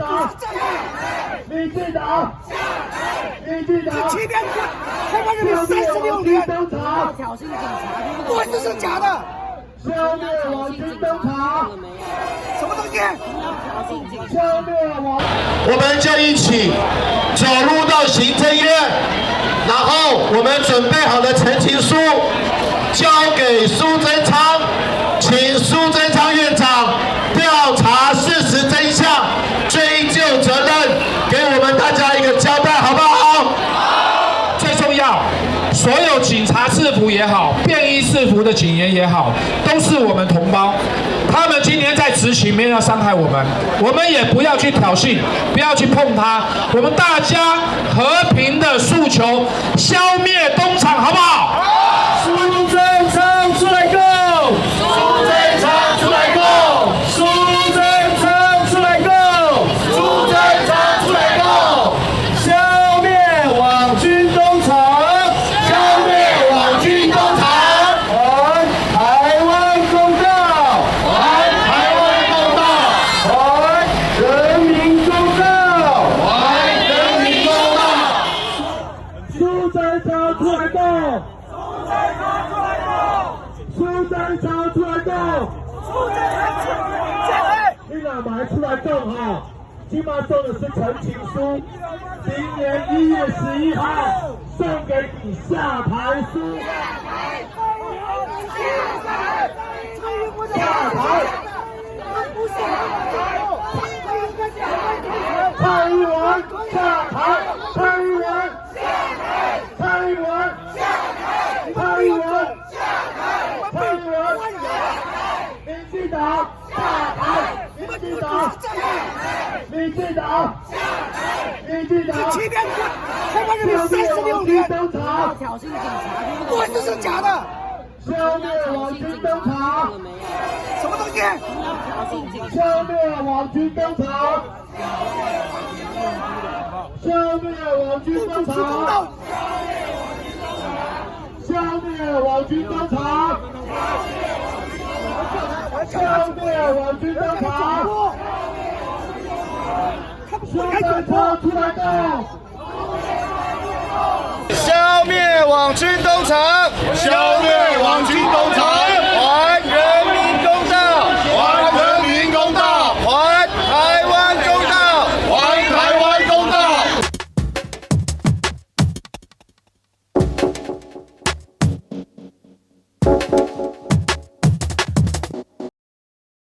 党，民进党，民进党，欺骗台湾人民36年，登场，挑衅警察，不是是假的，消灭网军登场，什么东西？消灭网，我们就一起走入到行政院，然后我们准备好的陈情书交给苏贞昌，请苏贞昌院长调查事实真相，追究责任，给我们大家一个交代，好不好？最重要，所有警察制服也好，便衣制服的警员也好，都是我们同胞。他们今天在执勤，没有要伤害我们，我们也不要去挑衅，不要去碰他。我们大家和平的诉求，消灭东厂，好不好？苏贞昌出来 go， 苏贞昌出来 go， 苏贞昌出来 go， 苏贞昌出来 go， 消灭网军东厂，消灭网军东厂，还台湾公道，还台湾公道，还人民公道，还人民公道，苏贞昌出来 go。苏贞昌出来动！你哪么还出来动哈？今嘛送的是陈情书，明年1月11号送给你下台书。下台！蔡英文下台！蔡英文下台！蔡英文下台！蔡英文。蔡英文，民进党下台！民进党，民进党，民进党，欺骗台湾人民36年，挑衅警察，不是是假的，消灭网军登场，什么东西？消灭网军登场，消灭网军登场。消灭网军登场！消灭网军登场！苏贞昌出来动！消灭网军东厂，消灭网军东厂，还人民公道，还人民公道，还台湾公道，还台湾公道。